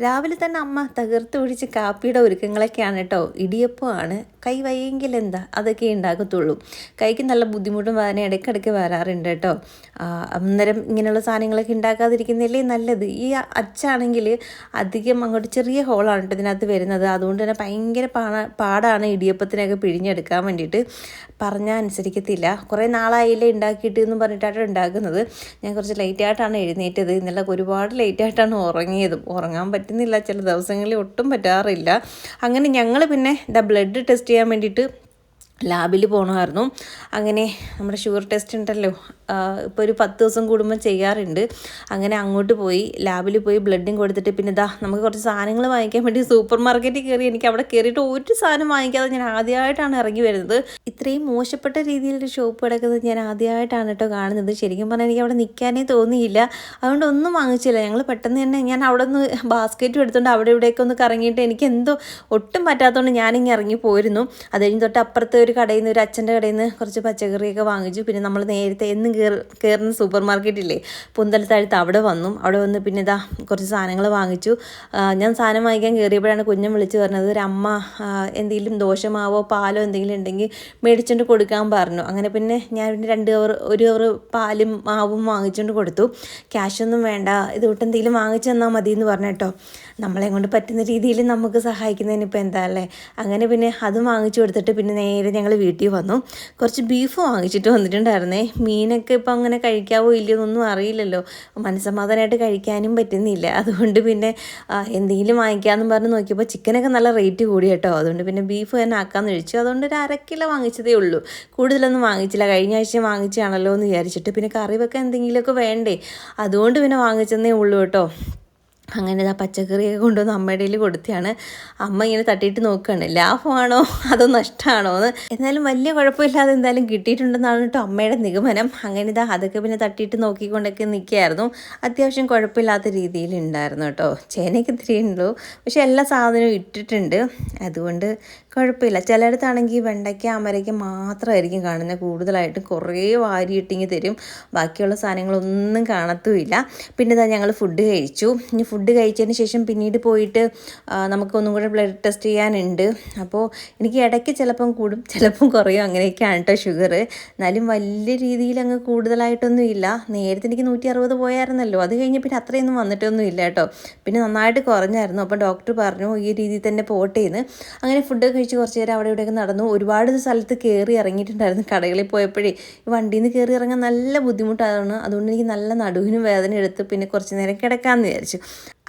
രാവിലെ തന്നെ അമ്മ തകർത്ത് പിടിച്ച് കാപ്പിയുടെ ഒരുക്കങ്ങളൊക്കെയാണ് കേട്ടോ. ഇടിയപ്പമാണ്. കൈ വയ്യെങ്കിൽ എന്താ അതൊക്കെ ഉണ്ടാക്കത്തുള്ളൂ. കൈക്ക് നല്ല ബുദ്ധിമുട്ടും വേദന ഇടയ്ക്കിടയ്ക്ക് വരാറുണ്ട് കേട്ടോ. അന്നേരം ഇങ്ങനെയുള്ള സാധനങ്ങളൊക്കെ ഉണ്ടാക്കാതിരിക്കുന്നതല്ലേ നല്ലത്. ഈ അച്ചാണെങ്കിൽ അധികം അങ്ങോട്ട് ചെറിയ ഹോളാണ് കേട്ടോ ഇതിനകത്ത് വരുന്നത്. അതുകൊണ്ട് തന്നെ ഭയങ്കര പാടാണ് ഇടിയപ്പത്തിനൊക്കെ പിഴിഞ്ഞെടുക്കാൻ വേണ്ടിയിട്ട്. പറഞ്ഞാൽ അനുസരിക്കത്തില്ല. കുറേ നാളായില്ലേ ഉണ്ടാക്കിയിട്ട് എന്ന് പറഞ്ഞിട്ടാണ് ഉണ്ടാക്കുന്നത്. ഞാൻ കുറച്ച് ലേറ്റായിട്ടാണ് എഴുന്നേറ്റത്. ഇന്നലെ ഒരുപാട് ലേറ്റായിട്ടാണ് ഉറങ്ങിയതും. ഉറങ്ങാൻ പറ്റുന്നില്ല, ചില ദിവസങ്ങളിൽ ഒട്ടും പറ്റാറില്ല. അങ്ങനെ ഞങ്ങൾ പിന്നെ ബ്ലഡ് ടെസ്റ്റ് ചെയ്യാൻ വേണ്ടിയിട്ട് ലാബിൽ പോകണമായിരുന്നു. അങ്ങനെ നമ്മുടെ ഷുഗർ ടെസ്റ്റ് ഉണ്ടല്ലോ, ഇപ്പോൾ ഒരു 10 ദിവസം കൂടുമ്പോൾ ചെയ്യാറുണ്ട്. അങ്ങനെ അങ്ങോട്ട് പോയി ലാബിൽ പോയി ബ്ലഡും കൊടുത്തിട്ട് പിന്നെ നമുക്ക് കുറച്ച് സാധനങ്ങൾ വാങ്ങിക്കാൻ വേണ്ടി സൂപ്പർ മാർക്കറ്റിൽ കയറി. എനിക്ക് അവിടെ കയറിയിട്ട് ഒരു സാധനം വാങ്ങിക്കാതെ ഞാൻ ആദ്യമായിട്ടാണ് ഇറങ്ങി വരുന്നത്. ഇത്രയും മോശപ്പെട്ട രീതിയിലൊരു ഷോപ്പ് കിടക്കുന്നത് ഞാൻ ആദ്യമായിട്ടാണ് കേട്ടോ കാണുന്നത്. ശരിക്കും പറഞ്ഞാൽ എനിക്ക് അവിടെ നിൽക്കാനേ തോന്നിയില്ല. അതുകൊണ്ട് ഒന്നും വാങ്ങിച്ചില്ല. ഞങ്ങൾ പെട്ടെന്ന് തന്നെ ഞാൻ അവിടെ നിന്ന് ബാസ്ക്കറ്റും എടുത്തുകൊണ്ട് അവിടെ ഇവിടെയൊക്കെ ഒന്ന് കറങ്ങിയിട്ട് എനിക്ക് എന്തോ ഒട്ടും പറ്റാത്തതുകൊണ്ട് ഞാനിങ്ങനെ ഇറങ്ങി പോയിരുന്നു. അത് കഴിഞ്ഞ് തൊട്ട് അപ്പുറത്തെ ഒരു കടയിൽ നിന്ന്, ഒരു അച്ഛൻ്റെ കടയിൽ നിന്ന് കുറച്ച് പച്ചക്കറിയൊക്കെ വാങ്ങിച്ചു. പിന്നെ നമ്മൾ നേരത്തെ എന്നും കയറുന്ന സൂപ്പർ മാർക്കറ്റില്ലേ, പുന്തലത്താഴത്ത്, അവിടെ വന്ന് പിന്നെ കുറച്ച് സാധനങ്ങൾ വാങ്ങിച്ചു. ഞാൻ സാധനം വാങ്ങിക്കാൻ കയറിയപ്പോഴാണ് കുഞ്ഞൻ വിളിച്ച് പറഞ്ഞത് ഒരു അമ്മ എന്തെങ്കിലും ദോശമാവോ പാലോ എന്തെങ്കിലും ഉണ്ടെങ്കിൽ മേടിച്ചുകൊണ്ട് കൊടുക്കാൻ പറഞ്ഞു. അങ്ങനെ പിന്നെ ഞാൻ പിന്നെ 1 കവർ പാലും മാവും വാങ്ങിച്ചുകൊണ്ട് കൊടുത്തു. ക്യാഷൊന്നും വേണ്ട, ഇതുകൊണ്ട് എന്തെങ്കിലും വാങ്ങിച്ചു തന്നാൽ മതി എന്ന് പറഞ്ഞു കേട്ടോ. നമ്മളെ കൊണ്ട് പറ്റുന്ന രീതിയിൽ നമുക്ക് സഹായിക്കുന്നതിന് ഇപ്പോൾ എന്താ അല്ലേ. അങ്ങനെ പിന്നെ അതും വാങ്ങിച്ചു കൊടുത്തിട്ട് പിന്നെ നേരെ ഞങ്ങൾ വീട്ടിൽ വന്നു. കുറച്ച് ബീഫ് വാങ്ങിച്ചിട്ട് വന്നിട്ടുണ്ടായിരുന്നേ. മീനൊക്കെ ഇപ്പം അങ്ങനെ കഴിക്കാവോ ഇല്ലയോ എന്നൊന്നും അറിയില്ലല്ലോ. മനസ്സമാധാനമായിട്ട് കഴിക്കാനും പറ്റുന്നില്ല. അതുകൊണ്ട് പിന്നെ എന്തെങ്കിലും വാങ്ങിക്കാമെന്ന് പറഞ്ഞ് നോക്കിയപ്പോൾ ചിക്കനൊക്കെ നല്ല റേറ്റ് കൂടി കേട്ടോ. അതുകൊണ്ട് പിന്നെ ബീഫ് തന്നെ ആക്കാമെന്ന് ചോദിച്ചു. അതുകൊണ്ട് ഒരു 1/2 കിലോ വാങ്ങിച്ചതേ ഉള്ളൂ, കൂടുതലൊന്നും വാങ്ങിച്ചില്ല. കഴിഞ്ഞ ആഴ്ച വാങ്ങിച്ചാണല്ലോ എന്ന് വിചാരിച്ചിട്ട്. പിന്നെ കറി വെക്കാൻ എന്തെങ്കിലുമൊക്കെ വേണ്ടേ, അതുകൊണ്ട് പിന്നെ വാങ്ങിച്ചതേ ഉള്ളൂ കേട്ടോ. അങ്ങനെ പച്ചക്കറിയൊക്കെ കൊണ്ടുവന്ന് അമ്മയുടെ കയ്യിൽ കൊടുത്തതാണ്. അമ്മ ഇങ്ങനെ തട്ടിയിട്ട് നോക്കുകയാണ്, ലാഭമാണോ അതോ നഷ്ടമാണോ എന്ന്. എന്നാലും വലിയ കുഴപ്പമില്ലാതെ എന്തായാലും കിട്ടിയിട്ടുണ്ടെന്നാണ് കേട്ടോ അമ്മയുടെ നിഗമനം. അങ്ങനെ അതൊക്കെ പിന്നെ തട്ടിയിട്ട് നോക്കിക്കൊണ്ടൊക്കെ നിൽക്കുകയായിരുന്നു. അത്യാവശ്യം കുഴപ്പമില്ലാത്ത രീതിയിൽ ഉണ്ടായിരുന്നു കേട്ടോ. ചേനയ്ക്ക് ഇത്തിരി ഉള്ളൂ, പക്ഷെ എല്ലാ സാധനവും ഇട്ടിട്ടുണ്ട്, അതുകൊണ്ട് കുഴപ്പമില്ല. ചിലയിടത്താണെങ്കിൽ വെണ്ടയ്ക്ക അമരയ്ക്ക മാത്രമായിരിക്കും കാണുന്നത് കൂടുതലായിട്ട്. കുറേ വാരിയിട്ടിങ്ങി തരും, ബാക്കിയുള്ള സാധനങ്ങളൊന്നും കാണത്തുമില്ല. പിന്നെ ഞങ്ങൾ ഫുഡ് കഴിച്ചു. ഇനി ഫുഡ് കഴിച്ചതിന് ശേഷം പിന്നീട് പോയിട്ട് നമുക്കൊന്നും കൂടെ ബ്ലഡ് ടെസ്റ്റ് ചെയ്യാനുണ്ട്. അപ്പോൾ എനിക്ക് ഇടയ്ക്ക് ചിലപ്പം കൂടും ചിലപ്പം കുറയും, അങ്ങനെയൊക്കെയാണ് കേട്ടോ ഷുഗർ. എന്നാലും വലിയ രീതിയിൽ അങ്ങ് കൂടുതലായിട്ടൊന്നും ഇല്ല. നേരത്തെ എനിക്ക് 160 പോയായിരുന്നല്ലോ, അത് കഴിഞ്ഞ് പിന്നെ അത്രയൊന്നും വന്നിട്ടൊന്നും ഇല്ല കേട്ടോ. പിന്നെ നന്നായിട്ട് കുറഞ്ഞായിരുന്നു. അപ്പോൾ ഡോക്ടർ പറഞ്ഞു ഈ രീതിയിൽ തന്നെ പോട്ടേന്ന്. അങ്ങനെ ഫുഡ് കഴിച്ച് കുറച്ച് നേരം അവിടെ ഇവിടെയൊക്കെ നടന്നു. ഒരുപാട് സ്ഥലത്ത് കയറി ഇറങ്ങിയിട്ടുണ്ടായിരുന്നു. കടകളിൽ പോയപ്പോഴേ വണ്ടിയിൽ നിന്ന് കയറി ഇറങ്ങാൻ നല്ല ബുദ്ധിമുട്ടാണ്. അതുകൊണ്ട് എനിക്ക് നല്ല നടുവിനും വേദന എടുത്ത് പിന്നെ കുറച്ച് നേരം കിടക്കാമെന്ന് വിചാരിച്ചു.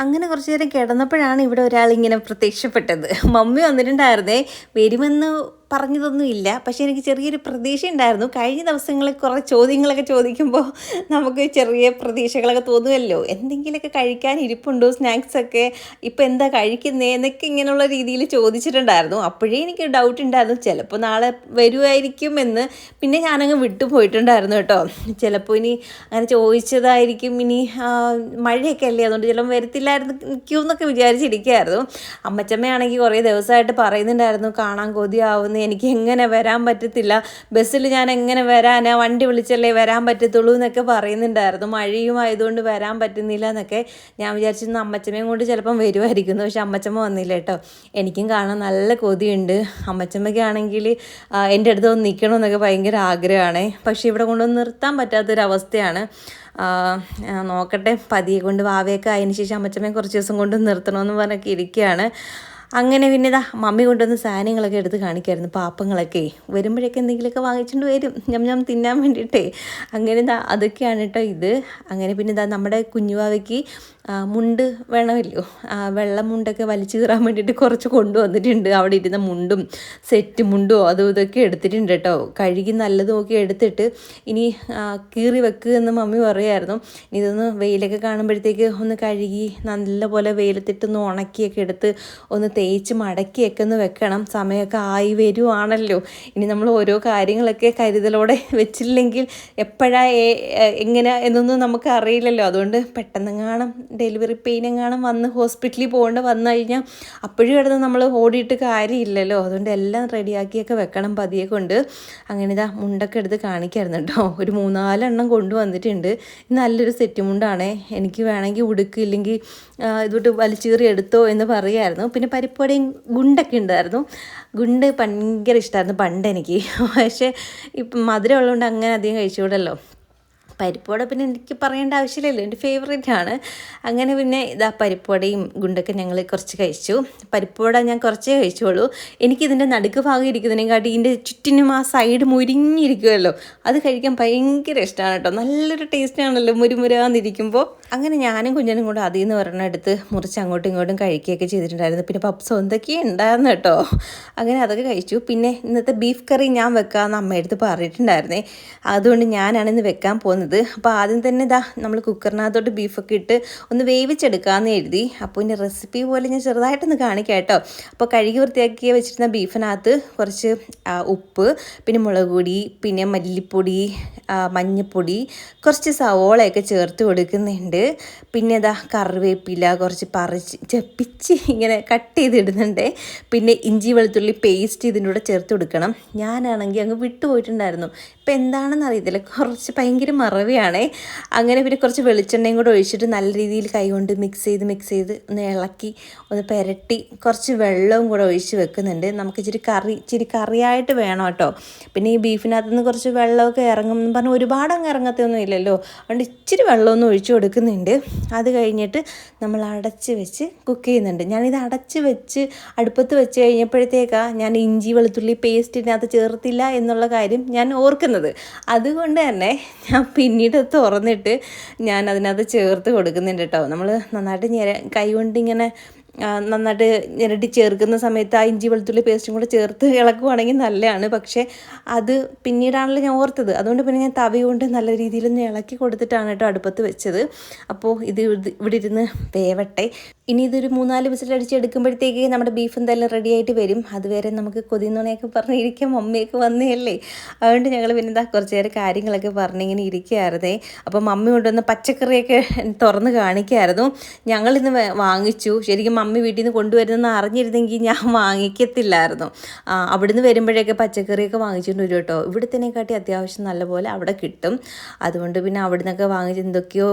അങ്ങനെ കുറച്ച് നേരം കിടന്നപ്പോഴാണ് ഇവിടെ ഒരാളിങ്ങനെ പ്രത്യക്ഷപ്പെട്ടത്. മമ്മി വന്നിട്ടുണ്ടായിരുന്നേ. വരുമെന്ന് പറഞ്ഞതൊന്നും ഇല്ല, പക്ഷേ എനിക്ക് ചെറിയൊരു പ്രതീക്ഷ ഉണ്ടായിരുന്നു. കഴിഞ്ഞ ദിവസങ്ങളിൽ കുറേ ചോദ്യങ്ങളൊക്കെ ചോദിക്കുമ്പോൾ നമുക്ക് ചെറിയ പ്രതീക്ഷകളൊക്കെ തോന്നുമല്ലോ. എന്തെങ്കിലുമൊക്കെ കഴിക്കാൻ ഇരിപ്പുണ്ടോ, സ്നാക്സൊക്കെ, ഇപ്പം എന്താ കഴിക്കുന്നേ എന്നൊക്കെ ഇങ്ങനെയുള്ള രീതിയിൽ ചോദിച്ചിട്ടുണ്ടായിരുന്നു. അപ്പോഴേ എനിക്ക് ഡൗട്ട് ഉണ്ടായിരുന്നു ചിലപ്പോൾ നാളെ വരുമായിരിക്കും എന്ന്. പിന്നെ ഞാനങ്ങ് വിട്ടുപോയിട്ടുണ്ടായിരുന്നു കേട്ടോ. ചിലപ്പോൾ ഇനി അങ്ങനെ ചോദിച്ചതായിരിക്കും. ഇനി മഴയൊക്കെ അല്ലേ, അതുകൊണ്ട് ചിലപ്പോൾ വരത്തില്ലായിരിക്കും എന്നൊക്കെ വിചാരിച്ചിരിക്കുകയായിരുന്നു. അമ്മച്ചമ്മയാണെങ്കിൽ കുറേ ദിവസമായിട്ട് പറയുന്നുണ്ടായിരുന്നു കാണാൻ കൊതിയാവുന്ന, എനിക്ക് എങ്ങനെ വരാൻ പറ്റത്തില്ല, ബസ്സിൽ ഞാൻ എങ്ങനെ വരാനാ, വണ്ടി വിളിച്ചല്ലേ വരാൻ പറ്റത്തുള്ളൂ എന്നൊക്കെ പറയുന്നുണ്ടായിരുന്നു. മഴയും ആയതുകൊണ്ട് വരാൻ പറ്റുന്നില്ല എന്നൊക്കെ. ഞാൻ വിചാരിച്ചിരുന്നു അമ്മച്ചമ്മയും കൊണ്ട് ചിലപ്പം വരുമായിരിക്കുന്നു, പക്ഷെ അമ്മച്ചമ്മ വന്നില്ല കേട്ടോ. എനിക്കും കാണാൻ നല്ല കൊതിയുണ്ട്. അമ്മച്ചമ്മയ്ക്കാണെങ്കിൽ എൻ്റെ അടുത്ത് ഒന്ന് നിൽക്കണമെന്നൊക്കെ ഭയങ്കര ആഗ്രഹമാണ്. പക്ഷേ ഇവിടെ കൊണ്ടുവന്ന് നിർത്താൻ പറ്റാത്തൊരവസ്ഥയാണ്. നോക്കട്ടെ, പതിയെ കൊണ്ട് വാവയൊക്കെ അതിന് ശേഷം അമ്മച്ചമ്മയെ കുറച്ച് ദിവസം കൊണ്ട് നിർത്തണമെന്ന് പറഞ്ഞൊക്കെ ഇരിക്കുകയാണ്. അങ്ങനെ പിന്നെ മമ്മി കൊണ്ടുവന്ന് സാധനങ്ങളൊക്കെ എടുത്ത് കാണിക്കായിരുന്നു. പാപ്പങ്ങളൊക്കെ വരുമ്പോഴൊക്കെ എന്തെങ്കിലുമൊക്കെ വാങ്ങിച്ചുകൊണ്ട് വരും, ഞാൻ തിന്നാൻ വേണ്ടിയിട്ടേ. അങ്ങനെ അതൊക്കെയാണ് കേട്ടോ ഇത്. അങ്ങനെ പിന്നെ നമ്മുടെ കുഞ്ഞുവാവയ്ക്ക് മുണ്ട് വേണമല്ലോ, വെള്ള മുണ്ടൊക്കെ വലിച്ചു കീറാൻ വേണ്ടിയിട്ട് കുറച്ച് കൊണ്ടുവന്നിട്ടുണ്ട്. അവിടെ ഇരുന്ന മുണ്ടും സെറ്റ് മുണ്ടും അതും ഇതൊക്കെ എടുത്തിട്ടുണ്ട് കേട്ടോ. കഴുകി നല്ലത് നോക്കി എടുത്തിട്ട് ഇനി കീറി വെക്കുക എന്ന് മമ്മി പറയുമായിരുന്നു. ഇതൊന്ന് വെയിലൊക്കെ കാണുമ്പോഴത്തേക്ക് ഒന്ന് കഴുകി നല്ലപോലെ വെയിലത്തിട്ടൊന്ന് ഉണക്കിയൊക്കെ എടുത്ത് ഒന്ന് തേച്ച് മടക്കിയൊക്കെ ഒന്ന് വെക്കണം. സമയമൊക്കെ ആയി വരുവാണല്ലോ. ഇനി നമ്മൾ ഓരോ കാര്യങ്ങളൊക്കെ കരുതലോടെ വെച്ചില്ലെങ്കിൽ എപ്പോഴാണ് എങ്ങനെ എന്നൊന്നും നമുക്ക് അറിയില്ലല്ലോ. അതുകൊണ്ട് പെട്ടെന്നെങ്ങാനും ഡെലിവറി പെയിനെങ്ങാനും വന്ന് ഹോസ്പിറ്റലിൽ പോകേണ്ട വന്നു കഴിഞ്ഞാൽ അപ്പോഴും കിടന്ന് നമ്മൾ ഓടിയിട്ട് കാര്യമില്ലല്ലോ. അതുകൊണ്ട് എല്ലാം റെഡിയാക്കിയൊക്കെ വെക്കണം പതിയെ കൊണ്ട്. അങ്ങനെ ഇതാ മുണ്ടൊക്കെ എടുത്ത് കാണിക്കായിരുന്നു കേട്ടോ. ഒരു 3-4 എണ്ണം കൊണ്ടുവന്നിട്ടുണ്ട്. നല്ലൊരു സെറ്റ് മുണ്ടാണേ. എനിക്ക് വേണമെങ്കിൽ ഉടുക്കില്ലെങ്കിൽ ഇതോട്ട് വലിച്ചീറി എടുത്തോ എന്ന് പറയുമായിരുന്നു. പിന്നെ പരിപ്പുവടയും ഗുണ്ടൊക്കെ ഉണ്ടായിരുന്നു. ഗുണ്ട് ഭയങ്കര ഇഷ്ടമായിരുന്നു പണ്ട് എനിക്ക്. പക്ഷേ ഇപ്പം മധുരം ഉള്ളതുകൊണ്ട് അങ്ങനെ അധികം കഴിച്ചുകൂടല്ലോ. പരിപ്പുവട പിന്നെ എനിക്ക് പറയേണ്ട ആവശ്യമില്ലല്ലോ, എൻ്റെ ഫേവറേറ്റ് ആണ്. അങ്ങനെ പിന്നെ ഇതാ പരിപ്പുവടയും ഗുണ്ടൊക്കെ ഞങ്ങൾ കുറച്ച് കഴിച്ചു. പരിപ്പുവട ഞാൻ കുറച്ചേ കഴിച്ചോളൂ. എനിക്കിതിൻ്റെ നടുക്ക് ഭാഗം ഇരിക്കുന്നതിനെക്കാട്ടി ഇതിൻ്റെ ചുറ്റിനും ആ സൈഡ് മുരിഞ്ഞിരിക്കുമല്ലോ, അത് കഴിക്കാൻ ഭയങ്കര ഇഷ്ടമാണ് കേട്ടോ. നല്ലൊരു ടേസ്റ്റാണല്ലോ മുരുമുരാന്നിരിക്കുമ്പോൾ. അങ്ങനെ ഞാനും കുഞ്ഞനും കൂടെ അതിൽ നിന്ന് ഒരെണ്ണം എടുത്ത് മുറിച്ച് അങ്ങോട്ടും ഇങ്ങോട്ടും കഴിക്കുകയൊക്കെ ചെയ്തിട്ടുണ്ടായിരുന്നു. പിന്നെ പപ്സോ എന്തൊക്കെയോ ഉണ്ടായിരുന്നു കേട്ടോ. അങ്ങനെ അതൊക്കെ കഴിച്ചു. പിന്നെ ഇന്നത്തെ ബീഫ് കറി ഞാൻ വെക്കാമെന്ന് അമ്മയെടുത്ത് പറഞ്ഞിട്ടുണ്ടായിരുന്നേ. അതുകൊണ്ട് ഞാനാണ് ഇന്ന് വെക്കാൻ പോകുന്നത്. അപ്പോൾ ആദ്യം തന്നെ ഇതാ നമ്മൾ കുക്കറിനകത്തോട്ട് ബീഫൊക്കെ ഇട്ട് ഒന്ന് വേവിച്ചെടുക്കാമെന്ന് എഴുതി. അപ്പോൾ ഇതിൻ്റെ റെസിപ്പി പോലെ ഞാൻ ചെറുതായിട്ടൊന്ന് കാണിക്കാം കേട്ടോ. അപ്പോൾ കഴുകി വൃത്തിയാക്കി വെച്ചിരുന്ന ബീഫിനകത്ത് കുറച്ച് ഉപ്പ്, പിന്നെ മുളക് പൊടി, പിന്നെ മല്ലിപ്പൊടി, മഞ്ഞൾപ്പൊടി, കുറച്ച് സവോളയൊക്കെ ചേർത്ത് കൊടുക്കുന്നുണ്ട്. പിന്നെ ഇതാ കറിവേപ്പില കുറച്ച് പിച്ചി ഇങ്ങനെ കട്ട് ചെയ്തിടുന്നുണ്ട്. പിന്നെ ഇഞ്ചി വെളുത്തുള്ളി പേസ്റ്റ് ഇതിൻ്റെ കൂടെ ചേർത്ത് കൊടുക്കണം. ഞാനാണെങ്കിൽ അങ്ങ് വിട്ടുപോയിട്ടുണ്ടായിരുന്നു. ഇപ്പം എന്താണെന്ന് അറിയത്തില്ല, കുറച്ച് ഭയങ്കര മറവിയാണേ. അങ്ങനെ പിന്നെ കുറച്ച് വെളിച്ചെണ്ണയും കൂടെ ഒഴിച്ചിട്ട് നല്ല രീതിയിൽ കൈകൊണ്ട് മിക്സ് ചെയ്ത് ഒന്ന് ഇളക്കി ഒന്ന് പുരട്ടി കുറച്ച് വെള്ളവും കൂടെ ഒഴിച്ച് വെക്കുന്നുണ്ട്. നമുക്ക് ഇച്ചിരി കറിയായിട്ട് വേണം കേട്ടോ. പിന്നെ ഈ ബീഫിനകത്ത് നിന്ന് കുറച്ച് വെള്ളമൊക്കെ ഇറങ്ങും എന്ന് പറഞ്ഞാൽ ഒരുപാട് അങ്ങ് ഇറങ്ങത്തൊന്നും ഇല്ലല്ലോ. അതുകൊണ്ട് ഇച്ചിരി വെള്ളമൊന്നും ഒഴിച്ച് കൊടുക്കുന്നുണ്ട്. അത് കഴിഞ്ഞിട്ട് നമ്മൾ അടച്ച് വെച്ച് കുക്ക് ചെയ്യുന്നുണ്ട്. ഞാനിത് അടച്ച് വെച്ച് അടുപ്പത്ത് വെച്ച് കഴിഞ്ഞപ്പോഴത്തേക്കാണ് ഞാൻ ഇഞ്ചി വെളുത്തുള്ളി പേസ്റ്റ് ഇതിനകത്ത് ചേർത്തില്ല എന്നുള്ള കാര്യം ഞാൻ ഓർക്കുന്നത്. അതുകൊണ്ട് തന്നെ ഞാൻ പിന്നീട് തുറന്നിട്ട് ഞാൻ അതിനകത്ത് ചേർത്ത് കൊടുക്കുന്നുണ്ട് കേട്ടോ. നമ്മൾ നന്നായിട്ട് കൈ കൊണ്ട് ഇങ്ങനെ നന്നായിട്ട് ഞെരടി ചേർക്കുന്ന സമയത്ത് ആ ഇഞ്ചി വെളുത്തുള്ളി പേസ്റ്റും കൂടെ ചേർത്ത് ഇളക്കുവാണെങ്കിൽ നല്ലതാണ്. പക്ഷേ അത് പിന്നീടാണല്ലോ ഞാൻ ഓർത്തത്. അതുകൊണ്ട് പിന്നെ ഞാൻ തവി കൊണ്ട് നല്ല രീതിയിലൊന്ന് ഇളക്കി കൊടുത്തിട്ടാണ് കേട്ടോ അടുപ്പത്ത് വെച്ചത്. അപ്പോൾ ഇത് ഇവിടെ ഇരുന്ന് വേവട്ടെ. ഇനി ഇതൊരു 3-4 വിസിലടിച്ച് എടുക്കുമ്പോഴത്തേക്ക് നമ്മുടെ ബീഫ് എന്തായാലും റെഡി ആയിട്ട് വരും. അതുവരെ നമുക്ക് കൊതിന്നുണയൊക്കെ പറഞ്ഞിരിക്കാം, മമ്മിയൊക്കെ വന്നേയല്ലേ. അതുകൊണ്ട് ഞങ്ങൾ പിന്നെ എന്താ കുറച്ച് നേരം കാര്യങ്ങളൊക്കെ പറഞ്ഞിങ്ങനെ ഇരിക്കുകയായിരുന്നേ. അപ്പോൾ മമ്മി കൊണ്ടുവന്ന പച്ചക്കറിയൊക്കെ തുറന്ന് കാണിക്കുമായിരുന്നു. ഞങ്ങളിന്ന് വാങ്ങിച്ചു. ശരിക്കും മമ്മി വീട്ടിൽ നിന്ന് കൊണ്ടുവരുന്നെന്ന് അറിഞ്ഞിരുന്നെങ്കിൽ ഞാൻ വാങ്ങിക്കത്തില്ലായിരുന്നു. അവിടുന്ന് വരുമ്പോഴേക്കെ പച്ചക്കറിയൊക്കെ വാങ്ങിച്ചുകൊണ്ട് വരും കേട്ടോ. ഇവിടുത്തേനെക്കാട്ടി അത്യാവശ്യം നല്ലപോലെ അവിടെ കിട്ടും. അതുകൊണ്ട് പിന്നെ അവിടെ നിന്നൊക്കെ വാങ്ങിച്ച് എന്തൊക്കെയോ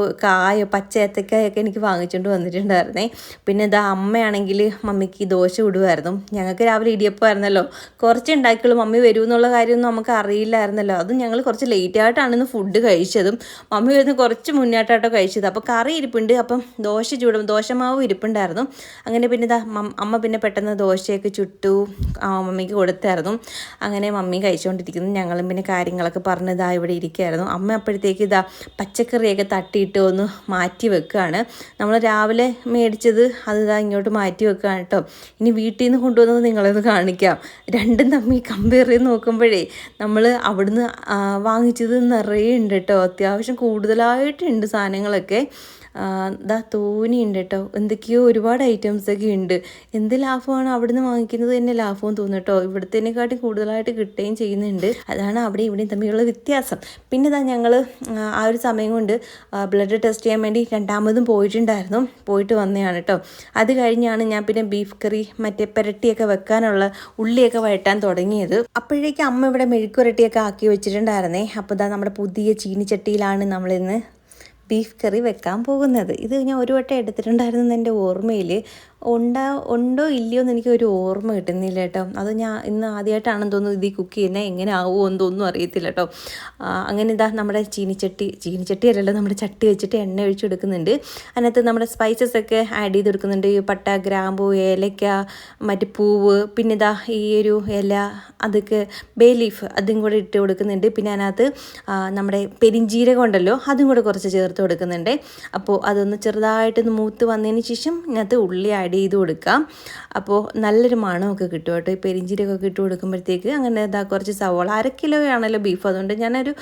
പച്ച ഏത്തക്കായൊക്കെ എനിക്ക് വാങ്ങിച്ചുകൊണ്ട് വന്നിട്ടുണ്ടായിരുന്നേ. പിന്നെ ഇതാ അമ്മയാണെങ്കിൽ മമ്മിക്ക് ദോശ ഇടുമായിരുന്നു. ഞങ്ങൾക്ക് രാവിലെ ഇടിയപ്പമായിരുന്നല്ലോ, കുറച്ച് ഉണ്ടാക്കിയുള്ളൂ. മമ്മി വരുമെന്നുള്ള കാര്യമൊന്നും നമുക്ക് അറിയില്ലായിരുന്നല്ലോ. അതും ഞങ്ങൾ കുറച്ച് ലേറ്റായിട്ടാണ് ഇന്ന് ഫുഡ് കഴിച്ചതും. മമ്മി വരുന്ന കുറച്ച് മുന്നോട്ടായിട്ടോ കഴിച്ചത്. അപ്പോൾ കറി ഇരിപ്പുണ്ട്, അപ്പം ദോശമാവ് ഇരിപ്പുണ്ടായിരുന്നു. അങ്ങനെ പിന്നെ ഇതാ അമ്മ പിന്നെ പെട്ടെന്ന് ദോശയൊക്കെ ചുട്ടു മമ്മിക്ക് കൊടുത്തായിരുന്നു. അങ്ങനെ മമ്മി കഴിച്ചുകൊണ്ടിരിക്കുന്നു. ഞങ്ങളും പിന്നെ കാര്യങ്ങളൊക്കെ പറഞ്ഞ് ഇതാ ഇവിടെ ഇരിക്കുകയായിരുന്നു. അമ്മ അപ്പോഴത്തേക്ക് ഇതാ പച്ചക്കറിയൊക്കെ തട്ടിയിട്ട് ഒന്ന് മാറ്റി വെക്കുകയാണ്. നമ്മൾ രാവിലെ മേടിച്ചത് അത് ഇതാ ഇങ്ങോട്ട് മാറ്റി വെക്കുകയാണ് കേട്ടോ. ഇനി വീട്ടിൽ നിന്ന് കൊണ്ടുവന്നത് നിങ്ങളൊന്ന് കാണിക്കാം. രണ്ടും തമ്മിൽ കമ്പയർ ചെയ്ത് നോക്കുമ്പോഴേ നമ്മൾ അവിടുന്ന് വാങ്ങിച്ചത് നിറയെ ഉണ്ട് കേട്ടോ. അത്യാവശ്യം കൂടുതലായിട്ടുണ്ട് സാധനങ്ങളൊക്കെ. തോനിയുണ്ട് കേട്ടോ. എന്തൊക്കെയോ ഒരുപാട് ഐറ്റംസൊക്കെ ഉണ്ട്. എന്ത് ലാഭമാണ് അവിടുന്ന് വാങ്ങിക്കുന്നത് തന്നെ ലാഭവും തോന്നും കേട്ടോ. ഇവിടുത്തേനെക്കാട്ടി കൂടുതലായിട്ട് കിട്ടുകയും ചെയ്യുന്നുണ്ട്. അതാണ് അവിടെ ഇവിടെയും തമ്മിലുള്ള വ്യത്യാസം. പിന്നെ ഞങ്ങൾ ആ ഒരു സമയം കൊണ്ട് ബ്ലഡ് ടെസ്റ്റ് ചെയ്യാൻ വേണ്ടി രണ്ടാമതും പോയിട്ട് വന്നതാണ് കേട്ടോ. അത് കഴിഞ്ഞാണ് ഞാൻ പിന്നെ ബീഫ് കറി മറ്റേ പുരട്ടിയൊക്കെ വെക്കാനുള്ള ഉള്ളിയൊക്കെ വഴറ്റാൻ തുടങ്ങിയത്. അപ്പോഴേക്കും അമ്മ ഇവിടെ മെഴുക്കുരട്ടിയൊക്കെ ആക്കി വെച്ചിട്ടുണ്ടായിരുന്നേ. അപ്പോൾ നമ്മുടെ പുതിയ ചീനിച്ചട്ടിയിലാണ് നമ്മളിന്ന് ബീഫ് കറി വെക്കാൻ പോകുന്നത്. ഇത് ഞാൻ ഒരു വട്ടം എടുത്തിട്ടുണ്ടായിരുന്നു എൻ്റെ ഓർമ്മയിൽ. ഉണ്ടോ ഇല്ലയോ എന്ന് എനിക്കൊരു ഓർമ്മ കിട്ടുന്നില്ല കേട്ടോ. അത് ഞാൻ ഇന്ന് ആദ്യമായിട്ടാണെന്ന് തോന്നുന്നു ഇത് കുക്ക് ചെയ്യുന്നത്. എങ്ങനെ ആവുമോ എന്നൊന്നും അറിയത്തില്ല കേട്ടോ. അങ്ങനെ ഇതാ നമ്മുടെ ചീനിച്ചട്ടി അല്ലല്ലോ, നമ്മുടെ ചട്ടി വെച്ചിട്ട് എണ്ണ ഒഴിച്ച് കൊടുക്കുന്നുണ്ട്. അതിനകത്ത് നമ്മുടെ സ്പൈസസ് ഒക്കെ ആഡ് ചെയ്ത് കൊടുക്കുന്നുണ്ട്. പട്ട, ഗ്രാമ്പൂ, ഏലക്ക, മറ്റ് പൂവ്, പിന്നെ ഇതാ ഈ ഒരു ഇല, അതൊക്കെ ബേ ലീഫ് അതും കൂടെ ഇട്ട് കൊടുക്കുന്നുണ്ട്. പിന്നെ അതിനകത്ത് നമ്മുടെ പെരിഞ്ജീരകം ഉണ്ടല്ലോ, അതും കൂടെ കുറച്ച് ചേർത്ത് കൊടുക്കുന്നുണ്ട്. അപ്പോൾ അതൊന്ന് ചെറുതായിട്ടൊന്ന് മൂത്ത് വന്നതിന് ശേഷം ഇതിനകത്ത് ഉള്ളി ആഡ് ആഡ് ചെയ്ത് കൊടുക്കാം. അപ്പോൾ നല്ലൊരു മണമൊക്കെ കിട്ടും കേട്ടോ ഈ പെരിഞ്ചീരകമൊക്കെ ഇട്ട് കൊടുക്കുമ്പോഴത്തേക്ക്. അങ്ങനെ കുറച്ച് സവോള 1/2 കിലോ ആണല്ലോ ബീഫ്, അതുകൊണ്ട് ഞാനൊരു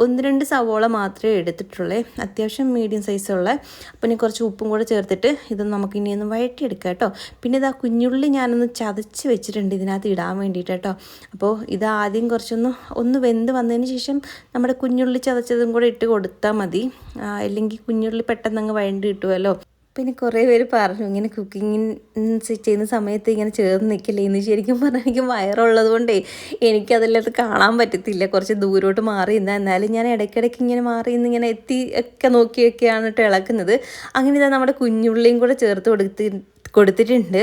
1-2 സവോള മാത്രമേ എടുത്തിട്ടുള്ളൂ, അത്യാവശ്യം മീഡിയം സൈസുള്ള. പിന്നെ കുറച്ച് ഉപ്പും കൂടെ ചേർത്തിട്ട് ഇത് നമുക്ക് ഇനി ഒന്ന് വഴറ്റിയെടുക്കാം കേട്ടോ. പിന്നെ കുഞ്ഞുള്ളി ഞാനൊന്ന് ചതച്ച് വെച്ചിട്ടുണ്ട് ഇതിനകത്ത് ഇടാൻ വേണ്ടിയിട്ട് കേട്ടോ. അപ്പോൾ ഇത് ആദ്യം ഒന്ന് വെന്ത് വന്നതിന് ശേഷം നമ്മുടെ കുഞ്ഞുള്ളി ചതച്ചതും കൂടെ ഇട്ട് കൊടുത്താൽ മതി, അല്ലെങ്കിൽ കുഞ്ഞുള്ളി പെട്ടെന്ന് അങ്ങ് വഴണ്ടി കിട്ടുമല്ലോ. പിന്നെ കുറേ പേര് പറഞ്ഞു ഇങ്ങനെ കുക്കിങ്ങിന് ചെയ്യുന്ന സമയത്ത് ഇങ്ങനെ ചേർന്ന് നിൽക്കില്ലേ എന്ന്. ശരിക്കും പറഞ്ഞാൽ എനിക്ക് വയറുള്ളത് കൊണ്ടേ എനിക്കതിലത് കാണാൻ പറ്റത്തില്ല, കുറച്ച് ദൂരോട്ട് മാറി നിന്നാൽ. എന്നാലും ഞാൻ ഇടയ്ക്കിടയ്ക്ക് ഇങ്ങനെ മാറി നിന്ന് ഇങ്ങനെ എത്തി ഒക്കെ നോക്കിയൊക്കെയാണ് കേട്ടോ ഇളക്കുന്നത്. അങ്ങനെ ഇതാ നമ്മുടെ കുഞ്ഞുള്ളിയും കൂടെ ചേർത്ത് കൊടുത്തിട്ടുണ്ട്.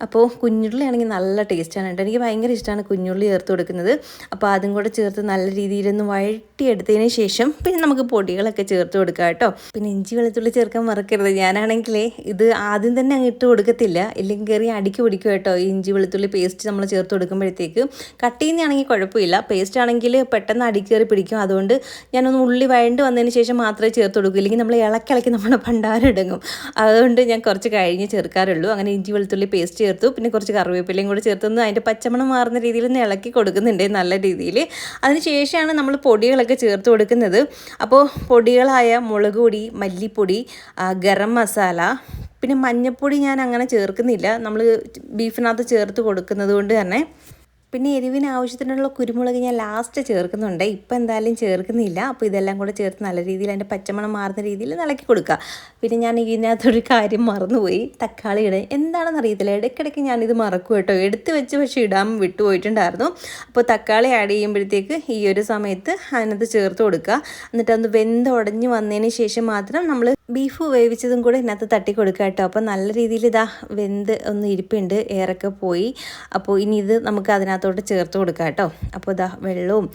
അപ്പോൾ കുഞ്ഞുള്ളി ആണെങ്കിൽ നല്ല ടേസ്റ്റാണ് കേട്ടോ, എനിക്ക് ഭയങ്കര ഇഷ്ടമാണ് കുഞ്ഞുള്ളി ചേർത്ത് കൊടുക്കുന്നത്. അപ്പോൾ അതും കൂടെ ചേർത്ത് നല്ല രീതിയിലൊന്ന് വഴറ്റിയെടുത്തതിന് ശേഷം പിന്നെ നമുക്ക് പൊടികളൊക്കെ ചേർത്ത് കൊടുക്കാം കേട്ടോ. പിന്നെ ഇഞ്ചി വെളുത്തുള്ളി ചേർക്കാൻ മറക്കരുത്. ഞാനാണെങ്കിലേ ഇത് ആദ്യം തന്നെ അങ്ങ് ഇട്ട് കൊടുക്കത്തില്ല, ഇല്ലെങ്കിൽ കയറി അടിക്ക് പിടിക്കും കേട്ടോ. ഈ ഇഞ്ചി വെളുത്തുള്ളി പേസ്റ്റ് നമ്മൾ ചേർത്ത് കൊടുക്കുമ്പോഴത്തേക്ക് കട്ട് ചെയ്യുന്നതാണെങ്കിൽ കുഴപ്പമില്ല, പേസ്റ്റ് ആണെങ്കിൽ പെട്ടെന്ന് അടിക്ക് കയറി പിടിക്കും. അതുകൊണ്ട് ഞാനൊന്ന് ഉള്ളി വഴണ്ട് വന്നതിന് ശേഷം മാത്രമേ ചേർത്ത് കൊടുക്കൂ, ഇല്ലെങ്കിൽ നമ്മൾ ഇളക്കിളക്കി നമ്മുടെ ഭണ്ഡാരം ഇടങ്ങും. അതുകൊണ്ട് ഞാൻ കുറച്ച് കഴിഞ്ഞ് ചേർക്കാറുള്ളൂ. അങ്ങനെ ഇഞ്ചി വെളുത്തുള്ളി പേസ്റ്റ് ചേർത്തു, പിന്നെ കുറച്ച് കറിവേപ്പിലയും കൂടി ചേർത്തൊന്ന് അതിൻ്റെ പച്ചമണം മാറുന്ന രീതിയിൽ ഒന്ന് ഇളക്കി കൊടുക്കുന്നുണ്ട് നല്ല രീതിയിൽ. അതിന് ശേഷമാണ് നമ്മൾ പൊടികളൊക്കെ ചേർത്ത് കൊടുക്കുന്നത്. അപ്പോൾ പൊടികളായ മുളക് പൊടി, മല്ലിപ്പൊടി, ഗരം മസാല, പിന്നെ മഞ്ഞൾപ്പൊടി ഞാൻ അങ്ങനെ ചേർക്കുന്നില്ല, നമ്മൾ ബീഫിനകത്ത് ചേർത്ത് കൊടുക്കുന്നത് കൊണ്ട് തന്നെ. പിന്നെ എരിവിന് ആവശ്യത്തിനുള്ള കുരുമുളക് ഞാൻ ലാസ്റ്റ് ചേർക്കുന്നുണ്ട്, ഇപ്പം എന്തായാലും ചേർക്കുന്നില്ല. അപ്പോൾ ഇതെല്ലാം കൂടെ ചേർത്ത് നല്ല രീതിയിൽ അതിൻ്റെ പച്ചമണം മാറുന്ന രീതിയിൽ ഇളക്കി കൊടുക്കുക. പിന്നെ ഞാൻ ഇതിനകത്തൊരു കാര്യം മറന്നുപോയി, തക്കാളി ഇടാൻ. എന്താണെന്ന് അറിയത്തില്ല, ഇടയ്ക്കിടയ്ക്ക് ഞാനിത് മറക്കും കേട്ടോ, എടുത്ത് വെച്ച് പക്ഷേ ഇടാൻ വിട്ടുപോയിട്ടുണ്ടായിരുന്നു. അപ്പോൾ തക്കാളി ആഡ് ചെയ്യുമ്പോഴത്തേക്ക് ഈ ഒരു സമയത്ത് അതിനകത്ത് ചേർത്ത് കൊടുക്കുക. എന്നിട്ട് ഒന്ന് വെന്ത് ഉടഞ്ഞ് വന്നതിന് ശേഷം മാത്രം നമ്മൾ ബീഫ് വേവിച്ചതും കൂടെ ഇതിനകത്ത് തട്ടി കൊടുക്കുക കേട്ടോ. അപ്പോൾ നല്ല രീതിയിൽ വെന്ത് ഒന്ന് ഇരിപ്പുണ്ട്, ഏറൊക്കെ പോയി. അപ്പോൾ ഇനി ഇത് നമുക്ക് അതിനകത്തോട്ട് ചേർത്ത് കൊടുക്കാം കേട്ടോ. അപ്പോൾ വെള്ളവും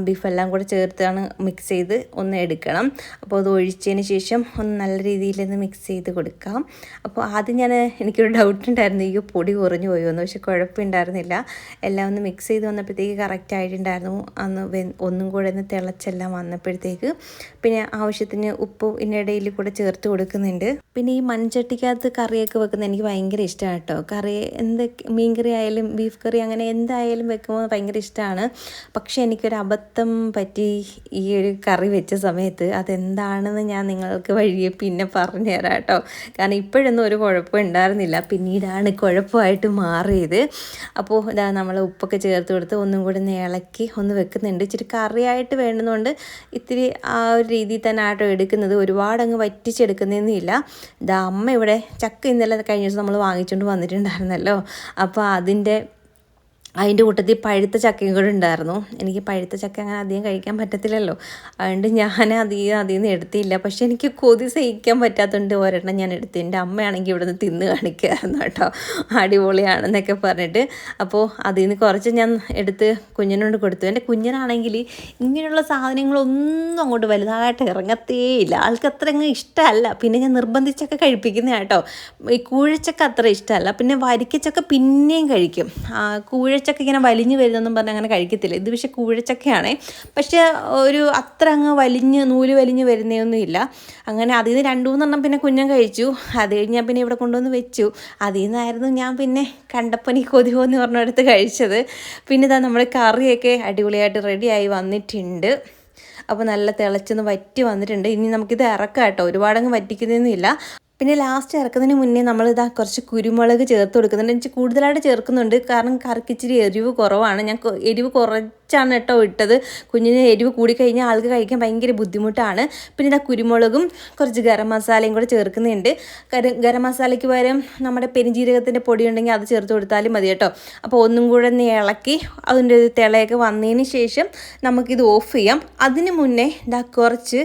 ബീഫെല്ലാം കൂടെ ചേർത്താണ് മിക്സ് ചെയ്ത് ഒന്ന് എടുക്കണം. അപ്പോൾ അത് ഒഴിച്ചതിന് ശേഷം ഒന്ന് നല്ല രീതിയിലൊന്ന് മിക്സ് ചെയ്ത് കൊടുക്കാം. അപ്പോൾ ആദ്യം എനിക്കൊരു ഡൗട്ട് ഉണ്ടായിരുന്നു, ഈ പൊടി കുറഞ്ഞു പോയോന്ന്. പക്ഷെ കുഴപ്പമുണ്ടായിരുന്നില്ല, എല്ലാം ഒന്ന് മിക്സ് ചെയ്ത് വന്നപ്പോഴത്തേക്ക് കറക്റ്റ് ആയിട്ടുണ്ടായിരുന്നു. ഒന്നും കൂടെ ഒന്ന് തിളച്ചെല്ലാം വന്നപ്പോഴത്തേക്ക് പിന്നെ ആവശ്യത്തിന് ഉപ്പ് ഇതിനിടയിൽ കൂടെ ചേർത്ത് കൊടുക്കുന്നുണ്ട്. പിന്നെ ഈ മൺചട്ടിക്കകത്ത് കറിയൊക്കെ വെക്കുന്നത് എനിക്ക് ഭയങ്കര ഇഷ്ടമാണ് കേട്ടോ. കറി മീൻ കറി ആയാലും ബീഫ് കറി അങ്ങനെ എന്തായാലും വെക്കുമ്പോൾ ഭയങ്കര ഇഷ്ടമാണ്. പക്ഷെ എനിക്കൊരു അബദ്ധം പറ്റി ഈ ഒരു കറി വെച്ച സമയത്ത്. അതെന്താണെന്ന് ഞാൻ നിങ്ങൾക്ക് വഴിയെ പിന്നെ പറഞ്ഞു തരാം കേട്ടോ. കാരണം ഇപ്പോഴൊന്നും ഒരു കുഴപ്പം ഉണ്ടായിരുന്നില്ല, പിന്നീടാണ് കുഴപ്പമായിട്ട് മാറിയത്. അപ്പോൾ നമ്മൾ ഉപ്പൊക്കെ ചേർത്ത് കൊടുത്ത് ഒന്നും കൂടി ഒന്ന് ഇളക്കി ഒന്ന് വെക്കുന്നുണ്ട്. ഇച്ചിരി കറിയായിട്ട് വേണ്ടുന്നതുകൊണ്ട് ഇത്തിരി ആ ഒരു രീതിയിൽ തന്നെ ആട്ടോ എടുക്കുന്നത്, ഒരുപാടങ്ങ് വറ്റിച്ചെടുക്കുന്നതൊന്നുമില്ല. അമ്മ ഇവിടെ ചക്ക ഇന്നലെ കഴിഞ്ഞ ദിവസം നമ്മൾ വാങ്ങിച്ചുകൊണ്ട് വന്നിട്ടുണ്ടായിരുന്നല്ലോ. അപ്പോൾ അതിൻ്റെ കൂട്ടത്തിൽ പഴുത്ത ചക്കയും കൂടെ ഉണ്ടായിരുന്നു. എനിക്ക് പഴുത്ത ചക്ക അങ്ങനെ അധികം കഴിക്കാൻ പറ്റത്തില്ലല്ലോ, അതുകൊണ്ട് ഞാൻ അതിൽ നിന്ന് എടുത്തില്ല. പക്ഷേ എനിക്ക് കൊതി സഹിക്കാൻ പറ്റാത്തതുകൊണ്ട് ഒരെണ്ണം ഞാൻ എടുത്തു. എൻ്റെ അമ്മയാണെങ്കിൽ ഇവിടെ നിന്ന് തിന്ന് കാണിക്കുമായിരുന്നു കേട്ടോ, അടിപൊളിയാണെന്നൊക്കെ പറഞ്ഞിട്ട്. അപ്പോൾ അതിൽ നിന്ന് കുറച്ച് ഞാൻ എടുത്ത് കുഞ്ഞിനോട് കൊടുത്തു. എൻ്റെ കുഞ്ഞിനാണെങ്കിൽ ഇങ്ങനെയുള്ള സാധനങ്ങളൊന്നും അങ്ങോട്ട് വലുതായിട്ട് ഇറങ്ങത്തേയില്ല, ആൾക്ക് അത്ര അങ്ങ് ഇഷ്ടമല്ല. പിന്നെ ഞാൻ നിർബന്ധിച്ചൊക്കെ കഴിപ്പിക്കുന്ന കേട്ടോ. ഈ കൂഴച്ചക്ക അത്ര ഇഷ്ടമല്ല, പിന്നെ വരിക്കച്ചക്ക പിന്നെയും കഴിക്കും. കൂഴച്ചക്ക ഇങ്ങനെ വലിഞ്ഞ് വരുന്നതെന്നും പറഞ്ഞ് അങ്ങനെ കഴിക്കത്തില്ല. ഇത് പക്ഷേ കൂഴച്ചക്കയാണേ, പക്ഷേ ഒരു അത്ര അങ്ങ് നൂല് വലിഞ്ഞ് വരുന്നതൊന്നുമില്ല. അങ്ങനെ അതിൽ നിന്ന് 2-3 പിന്നെ കുഞ്ഞൻ കഴിച്ചു. അത് കഴിഞ്ഞ് ഞാൻ പിന്നെ ഇവിടെ കൊണ്ടുവന്ന് വെച്ചു. അതിൽ നിന്നായിരുന്നു ഞാൻ പിന്നെ കണ്ടപ്പോൾ എനിക്ക് കൊതിപോന്ന് പറഞ്ഞെടുത്ത് കഴിച്ചത്. പിന്നെ നമ്മുടെ കറിയൊക്കെ അടിപൊളിയായിട്ട് റെഡിയായി വന്നിട്ടുണ്ട്. അപ്പോൾ നല്ല തിളച്ചൊന്ന് വറ്റി വന്നിട്ടുണ്ട്. ഇനി നമുക്കിത് ഇറക്കാം കേട്ടോ, ഒരുപാടങ്ങ് വറ്റിക്കുന്നതൊന്നുമില്ല. പിന്നെ ലാസ്റ്റ് ഇറക്കുന്നതിന് മുന്നേ കുറച്ച് കുരുമുളക് ചേർത്ത് കൊടുക്കുന്നുണ്ട്. എനിക്ക് കൂടുതലായിട്ട് ചേർക്കുന്നുണ്ട്, കാരണം കറിക്ക് ഇച്ചിരി എരിവ് കുറവാണ്. ഞാൻ എരിവ് കുറച്ചാണ് കേട്ടോ ഇട്ടത്. കുഞ്ഞിന് എരിവ് കൂടിക്കഴിഞ്ഞാൽ ആൾക്ക് കഴിക്കാൻ ഭയങ്കര ബുദ്ധിമുട്ടാണ്. പിന്നെ കുരുമുളകും കുറച്ച് ഗരം മസാലയും കൂടെ ചേർക്കുന്നുണ്ട്. ഗരം മസാലയ്ക്ക് പകരം നമ്മുടെ പെരുംജീരകത്തിൻ്റെ പൊടി ഉണ്ടെങ്കിൽ അത് ചേർത്ത് കൊടുത്താലും മതി കേട്ടോ. അപ്പോൾ ഒന്നും കൂടെ ഒന്ന് ഇളക്കി അതിൻ്റെ ഒരു തിളയൊക്കെ വന്നതിന് ശേഷം നമുക്കിത് ഓഫ് ചെയ്യാം. അതിന് മുന്നേ കുറച്ച്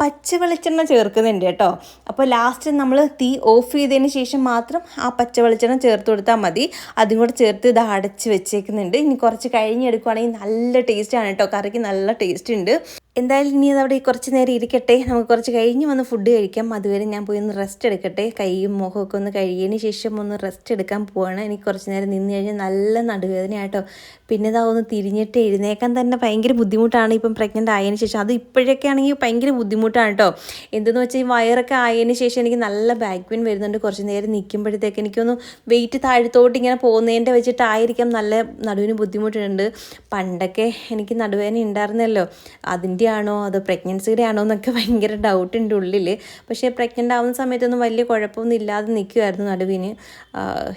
പച്ച വെളിച്ചെണ്ണ ചേർക്കുന്നുണ്ട് കേട്ടോ. അപ്പോൾ ലാസ്റ്റ് നമ്മൾ തീ ഓഫ് ചെയ്തതിന് ശേഷം മാത്രം ആ പച്ച വെളിച്ചെണ്ണ ചേർത്ത് കൊടുത്താൽ മതി. അതും കൂടെ ചേർത്ത് ഇത് അടച്ച് വെച്ചേക്കുന്നുണ്ട്. ഇനി കുറച്ച് കഴിഞ്ഞെടുക്കുകയാണെങ്കിൽ നല്ല ടേസ്റ്റാണ് കേട്ടോ, കറിക്ക് നല്ല ടേസ്റ്റ് ഉണ്ട്. എന്തായാലും ഇനി അതവിടെ കുറച്ച് നേരം ഇരിക്കട്ടെ, നമുക്ക് കുറച്ച് കഴിഞ്ഞ് വന്ന് ഫുഡ് കഴിക്കാം. അതുവരെ ഞാൻ പോയി ഒന്ന് റെസ്റ്റ് എടുക്കട്ടെ. കൈയും മുഖമൊക്കെ ഒന്ന് കഴുകിയതിന് ശേഷം ഒന്ന് റെസ്റ്റ് എടുക്കാൻ പോവാണ്. എനിക്ക് കുറച്ച് നേരം നിന്ന് കഴിഞ്ഞാൽ നല്ല നടുവേദനയാട്ടോ. പിന്നെ ഇതാ ഒന്ന് തിരിഞ്ഞിട്ട് എഴുന്നേക്കാൻ തന്നെ ഭയങ്കര ബുദ്ധിമുട്ടാണ് ഇപ്പം പ്രഗ്നൻ്റ് ആയതിനു ശേഷം. അത് ഇപ്പോഴൊക്കെ ആണെങ്കിൽ ഭയങ്കര ബുദ്ധിമുട്ടാണ് കേട്ടോ. എന്തെന്ന് വെച്ചാൽ ഈ വയറൊക്കെ ആയതിന് ശേഷം എനിക്ക് നല്ല ബാക്ക് പെയിൻ വരുന്നുണ്ട്. കുറച്ച് നേരം നിൽക്കുമ്പോഴത്തേക്ക് എനിക്കൊന്ന് വെയിറ്റ് താഴത്തോട്ട് ഇങ്ങനെ പോകുന്നതിൻ്റെ വെച്ചിട്ടായിരിക്കാം നല്ല നടുവിന് ബുദ്ധിമുട്ടുണ്ട്. പണ്ടൊക്കെ എനിക്ക് നടുവേദന ഉണ്ടായിരുന്നല്ലോ, അതിൻ്റെ ആണോ അത് പ്രഗ്നൻസിയുടെ ആണോ എന്നൊക്കെ ഭയങ്കര ഡൗട്ടുണ്ട് ഉള്ളിൽ. പക്ഷേ പ്രഗ്നൻ്റ് ആവുന്ന സമയത്തൊന്നും വലിയ കുഴപ്പമൊന്നും ഇല്ലാതെ നിൽക്കുമായിരുന്നു നടുവിന്.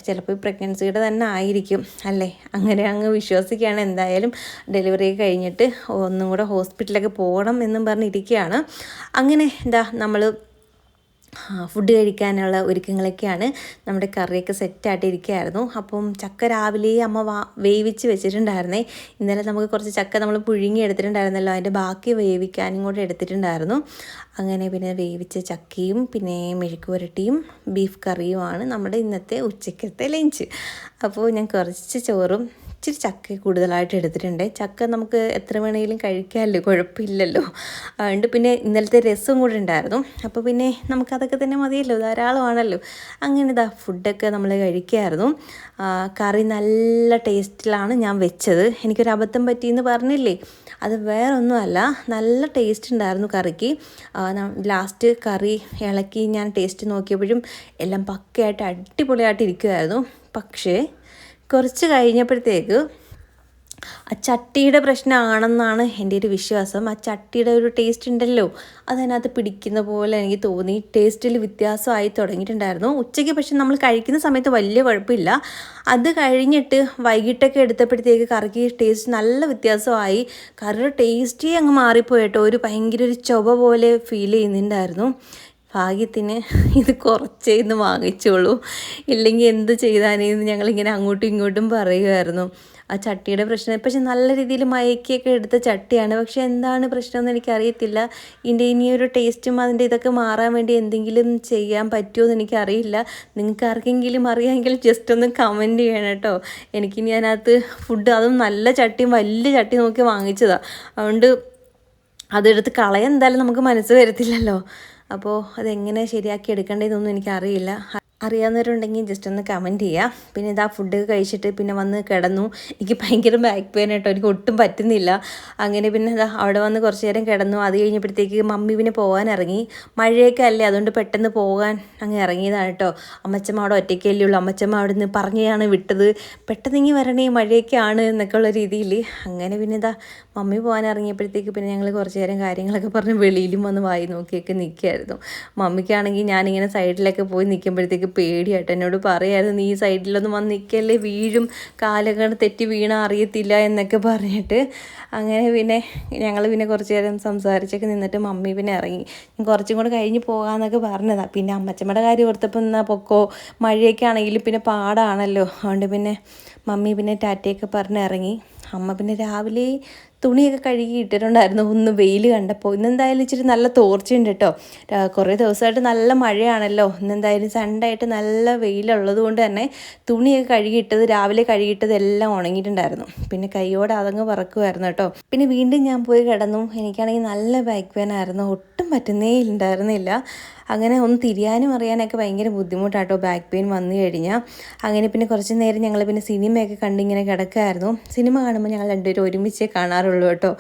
ചിലപ്പോൾ പ്രഗ്നൻസിയുടെ തന്നെ ആയിരിക്കും അല്ലേ, അങ്ങനെ അങ്ങ് വിശ്വസിക്കുകയാണ്. എന്തായാലും ഡെലിവറി കഴിഞ്ഞിട്ട് ഒന്നും കൂടെ ഹോസ്പിറ്റലിലൊക്കെ പോകണം എന്നും പറഞ്ഞിരിക്കുകയാണ്. അങ്ങനെ എന്താ നമ്മൾ ഫുഡ് കഴിക്കാനുള്ള ഒരുക്കങ്ങളൊക്കെയാണ്. നമ്മുടെ കറിയൊക്കെ സെറ്റായിട്ട് ഇരിക്കുകയായിരുന്നു. അപ്പം ചക്ക രാവിലെ അമ്മ വേവിച്ച് വെച്ചിട്ടുണ്ടായിരുന്നേ. ഇന്നലെ നമുക്ക് കുറച്ച് ചക്ക നമ്മൾ പുഴുങ്ങി എടുത്തിട്ടുണ്ടായിരുന്നല്ലോ, അതിൻ്റെ ബാക്കി വേവിക്കാനും കൂടെ എടുത്തിട്ടുണ്ടായിരുന്നു. അങ്ങനെ പിന്നെ വേവിച്ച ചക്കയും പിന്നെ മെഴുക്ക് പുരട്ടിയും ബീഫ് കറിയുമാണ് നമ്മുടെ ഇന്നത്തെ ഉച്ചക്കത്തെ ലഞ്ച്. അപ്പോൾ ഞാൻ കുറച്ച് ചോറും ഇച്ചിരി ചക്ക കൂടുതലായിട്ട് എടുത്തിട്ടുണ്ട്. ചക്ക നമുക്ക് എത്ര വേണമെങ്കിലും കഴിക്കാമല്ലോ, കുഴപ്പമില്ലല്ലോ. അതുകൊണ്ട് പിന്നെ ഇന്നലത്തെ രസം കൂടെ ഉണ്ടായിരുന്നു. അപ്പോൾ പിന്നെ നമുക്കതൊക്കെ തന്നെ മതിയല്ലോ, ധാരാളമാണല്ലോ. അങ്ങനെ ഇതാ ഫുഡൊക്കെ നമ്മൾ കഴിക്കുമായിരുന്നു. കറി നല്ല ടേസ്റ്റിലാണ് ഞാൻ വെച്ചത്. എനിക്കൊരു അബദ്ധം പറ്റിയെന്ന് പറഞ്ഞില്ലേ, അത് വേറൊന്നുമല്ല, നല്ല ടേസ്റ്റ് ഉണ്ടായിരുന്നു കറിക്ക്. ലാസ്റ്റ് കറി ഇളക്കി ഞാൻ ടേസ്റ്റ് നോക്കിയപ്പോഴും എല്ലാം പക്കയായിട്ട് അടിപൊളിയായിട്ട് ഇരിക്കുമായിരുന്നു. പക്ഷേ കുറച്ച് കഴിഞ്ഞപ്പോഴത്തേക്ക് ആ ചട്ടിയുടെ പ്രശ്നമാണെന്നാണ് എൻ്റെ ഒരു വിശ്വാസം. ആ ചട്ടിയുടെ ഒരു ടേസ്റ്റ് ഉണ്ടല്ലോ, അതിനകത്ത് പിടിക്കുന്ന പോലെ എനിക്ക് തോന്നി. ടേസ്റ്റിൽ വ്യത്യാസമായി തുടങ്ങിയിട്ടുണ്ടായിരുന്നു. ഉച്ചയ്ക്ക് പക്ഷെ നമ്മൾ കഴിക്കുന്ന സമയത്ത് വലിയ കുഴപ്പമില്ല. അത് കഴിഞ്ഞിട്ട് വൈകിട്ടൊക്കെ എടുത്തപ്പോഴത്തേക്ക് കറിക്ക് ടേസ്റ്റ് നല്ല വ്യത്യാസമായി. കറിയുടെ ടേസ്റ്റേ അങ്ങ് മാറിപ്പോയിട്ടോ. ഒരു ഭയങ്കര ഒരു ചൊവ പോലെ ഫീൽ ചെയ്യുന്നുണ്ടായിരുന്നു. ഭാഗ്യത്തിന് ഇത് കുറച്ചേ ഇന്ന് വാങ്ങിച്ചോളൂ, ഇല്ലെങ്കിൽ എന്ത് ചെയ്താനേന്ന് ഞങ്ങളിങ്ങനെ അങ്ങോട്ടും ഇങ്ങോട്ടും പറയുമായിരുന്നു. ആ ചട്ടിയുടെ പ്രശ്നം, പക്ഷെ നല്ല രീതിയിൽ മയക്കിയൊക്കെ എടുത്ത ചട്ടിയാണ്. പക്ഷെ എന്താണ് പ്രശ്നമെന്ന് എനിക്കറിയത്തില്ല. ഇതിൻ്റെ ഇനിയൊരു ടേസ്റ്റും അതിൻ്റെ ഇതൊക്കെ മാറാൻ വേണ്ടി എന്തെങ്കിലും ചെയ്യാൻ പറ്റുമോ എന്ന് എനിക്കറിയില്ല. നിങ്ങൾക്ക് ആർക്കെങ്കിലും അറിയാമെങ്കിൽ ജസ്റ്റ് ഒന്ന് കമൻറ്റ് ചെയ്യണം കേട്ടോ. എനിക്കിനി അതിനകത്ത് ഫുഡ്, അതും നല്ല ചട്ടിയും വലിയ ചട്ടി നോക്കി വാങ്ങിച്ചതാണ്. അതുകൊണ്ട് അതെടുത്ത് കളയാൻ എന്തായാലും നമുക്ക് മനസ്സ് വരത്തില്ലല്ലോ. അപ്പോൾ അതെങ്ങനെ ശരിയാക്കി എടുക്കേണ്ടതെന്നൊന്നും എനിക്കറിയില്ല. അറിയാവുന്നവരുണ്ടെങ്കിൽ ജസ്റ്റ് ഒന്ന് കമൻറ്റ് ചെയ്യുക. പിന്നെ ഇതാ ഫുഡ് കഴിച്ചിട്ട് പിന്നെ വന്ന് കിടന്നു. എനിക്ക് ഭയങ്കര ബാക്ക് പെയിൻ കേട്ടോ, എനിക്ക് ഒട്ടും പറ്റുന്നില്ല. അങ്ങനെ പിന്നെ ഇതാ അവിടെ വന്ന് കുറച്ച് നേരം കിടന്നു. അത് കഴിഞ്ഞപ്പോഴത്തേക്ക് മമ്മി പിന്നെ പോകാൻ ഇറങ്ങി. മഴയൊക്കെ അല്ലേ, അതുകൊണ്ട് പെട്ടെന്ന് പോകാൻ അങ്ങ് ഇറങ്ങിയതാണ് കേട്ടോ. അമ്മച്ചമ്മ അവിടെ ഒറ്റയ്ക്കല്ലേ ഉള്ളൂ, അമ്മച്ചമ്മ അവിടെ നിന്ന് പറഞ്ഞാണ് വിട്ടത്, പെട്ടെന്ന് ഇങ്ങി വരണേ മഴയൊക്കെ ആണ് എന്നൊക്കെ ഉള്ള രീതിയിൽ. അങ്ങനെ പിന്നെ ഇതാ മമ്മി പോകാൻ ഇറങ്ങിയപ്പോഴത്തേക്ക് പിന്നെ ഞങ്ങൾ കുറച്ച് നേരം കാര്യങ്ങളൊക്കെ പറഞ്ഞ് വെളിയിലും വന്ന് വായി നോക്കിയൊക്കെ നിൽക്കുകയായിരുന്നു. മമ്മിക്കാണെങ്കിൽ ഞാനിങ്ങനെ സൈഡിലൊക്കെ പോയി നിൽക്കുമ്പോഴത്തേക്ക് പേടിയായിട്ട് എന്നോട് പറയായിരുന്നു, നീ ഈ സൈഡിലൊന്നും വന്ന് നിൽക്കല്ലേ, വീഴും, കാലൊക്കെ തെറ്റി വീണ അറിയത്തില്ല എന്നൊക്കെ പറഞ്ഞിട്ട്. അങ്ങനെ പിന്നെ ഞങ്ങൾ പിന്നെ കുറച്ച് നേരം സംസാരിച്ചൊക്കെ നിന്നിട്ട് മമ്മി പിന്നെ ഇറങ്ങി. കുറച്ചും കൂടെ കഴിഞ്ഞ് പോകാമെന്നൊക്കെ പറഞ്ഞതാണ്. പിന്നെ അമ്മച്ചമ്മയുടെ കാര്യം ഓർത്തപ്പോൾ എന്നാൽ പൊക്കോ, മഴയൊക്കെ ആണെങ്കിലും പിന്നെ പാടാണല്ലോ. അതുകൊണ്ട് പിന്നെ മമ്മി പിന്നെ ടാറ്റയൊക്കെ പറഞ്ഞ് ഇറങ്ങി. അമ്മ പിന്നെ രാവിലെ തുണിയൊക്കെ കഴുകി ഇട്ടിട്ടുണ്ടായിരുന്നു, ഒന്ന് വെയിൽ കണ്ടപ്പോൾ. ഇന്നെന്തായാലും ഇച്ചിരി നല്ല തോർച്ചയുണ്ട് കേട്ടോ. കുറേ ദിവസമായിട്ട് നല്ല മഴയാണല്ലോ. ഇന്നെന്തായാലും സൺഡേ ആയിട്ട് നല്ല വെയിലുള്ളത് കൊണ്ട് തന്നെ തുണിയൊക്കെ കഴുകിയിട്ടത്, രാവിലെ കഴുകിയിട്ടത് എല്ലാം ഉണങ്ങിയിട്ടുണ്ടായിരുന്നു. പിന്നെ കൈയോടെ അതങ്ങ് പറക്കുമായിരുന്നു കേട്ടോ. പിന്നെ വീണ്ടും ഞാൻ പോയി കിടന്നു. എനിക്കാണെങ്കിൽ നല്ല ബാക്ക് പെയിൻ ആയിരുന്നു, ഒട്ടും പറ്റുന്നേ ഉണ്ടായിരുന്നില്ല. അങ്ങനെ ഒന്ന് തിരിയാനും അറിയാനൊക്കെ ഭയങ്കര ബുദ്ധിമുട്ടാട്ടോ ബാക്ക് പെയിൻ വന്നു കഴിഞ്ഞാൽ. അങ്ങനെ പിന്നെ കുറച്ച് നേരം ഞങ്ങൾ പിന്നെ സിനിമയൊക്കെ കണ്ടിങ്ങനെ കിടക്കുമായിരുന്നു. സിനിമ കാണുമ്പോൾ ഞങ്ങൾ രണ്ടുപേരും ഒരുമിച്ചേ കാണാറുള്ളൂ കേട്ടോ.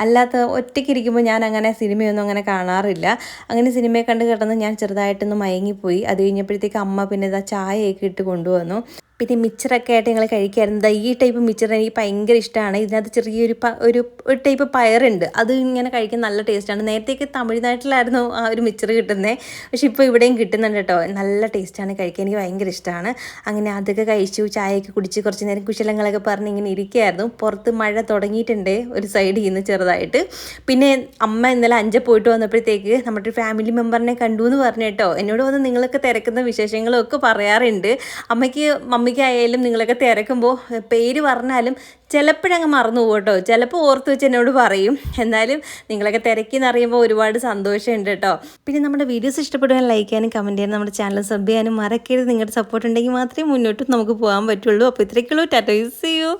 അല്ലാത്ത ഒറ്റയ്ക്ക് ഇരിക്കുമ്പോൾ ഞാൻ അങ്ങനെ സിനിമയൊന്നും അങ്ങനെ കാണാറില്ല. അങ്ങനെ സിനിമയെ കണ്ട് കിടന്ന് ഞാൻ ചെറുതായിട്ടൊന്ന് മയങ്ങിപ്പോയി. അത് കഴിഞ്ഞപ്പോഴത്തേക്ക് അമ്മ പിന്നെ ഇതാ ചായയൊക്കെ ഇട്ട് കൊണ്ടുവന്നു. പിന്നെ മിച്ചറൊക്കെ ആയിട്ട് ഞങ്ങൾ കഴിക്കാറുണ്ട്. ഈ ടൈപ്പ് മിച്ചർ എനിക്ക് ഭയങ്കര ഇഷ്ടമാണ്. ഇതിനകത്ത് ചെറിയൊരു ഒരു ടൈപ്പ് പയറുണ്ട്, അത് ഇങ്ങനെ കഴിക്കാൻ നല്ല ടേസ്റ്റാണ്. നേരത്തേക്ക് തമിഴ്നാട്ടിലായിരുന്നു ആ ഒരു മിച്ചർ കിട്ടുന്നത്, പക്ഷെ ഇപ്പോൾ ഇവിടെയും കിട്ടുന്നുണ്ട് കേട്ടോ. നല്ല ടേസ്റ്റാണ് കഴിക്കാൻ, എനിക്ക് ഭയങ്കര ഇഷ്ടമാണ്. അങ്ങനെ അതൊക്കെ കഴിച്ചു, ചായയൊക്കെ കുടിച്ച് കുറച്ച് നേരം കുശലങ്ങളൊക്കെ പറഞ്ഞ് ഇങ്ങനെ ഇരിക്കുകയായിരുന്നു. പുറത്ത് മഴ തുടങ്ങിയിട്ടുണ്ട് ഒരു സൈഡിൽ നിന്ന് ചെറുതായിട്ട്. പിന്നെ അമ്മ ഇന്നലെ അഞ്ച പോയിട്ട് വന്നപ്പോഴത്തേക്ക് നമ്മുടെ ഫാമിലി മെമ്പറിനെ കണ്ടു എന്ന് പറഞ്ഞു കേട്ടോ. എന്നോട് വന്ന് നിങ്ങളൊക്കെ തിരക്കുന്ന വിശേഷങ്ങളും ഒക്കെ പറയാറുണ്ട്. മമ്മിക്കായാലും നിങ്ങളൊക്കെ തിരക്കുമ്പോൾ പേര് പറഞ്ഞാലും ചിലപ്പോഴങ്ങ് മറന്നു പോകും കേട്ടോ. ചിലപ്പോൾ ഓർത്ത് വെച്ച് എന്നോട് പറയും. എന്നാലും നിങ്ങളൊക്കെ തിരക്കിന്ന് അറിയുമ്പോൾ ഒരുപാട് സന്തോഷമുണ്ട് കേട്ടോ. പിന്നെ നമ്മുടെ വീഡിയോസ് ഇഷ്ടപ്പെടുവാൻ ലൈക്ക് ചെയ്യാനും കമൻറ്റ് ചെയ്യാനും നമ്മുടെ ചാനൽ സബ് ചെയ്യാനും മറക്കരുത്. നിങ്ങളുടെ സപ്പോർട്ട് ഉണ്ടെങ്കിൽ മാത്രമേ മുന്നോട്ട് നമുക്ക് പോകാൻ പറ്റുള്ളൂ. അപ്പോൾ ഇത്രയ്ക്കുള്ളൂ. Tata, see you.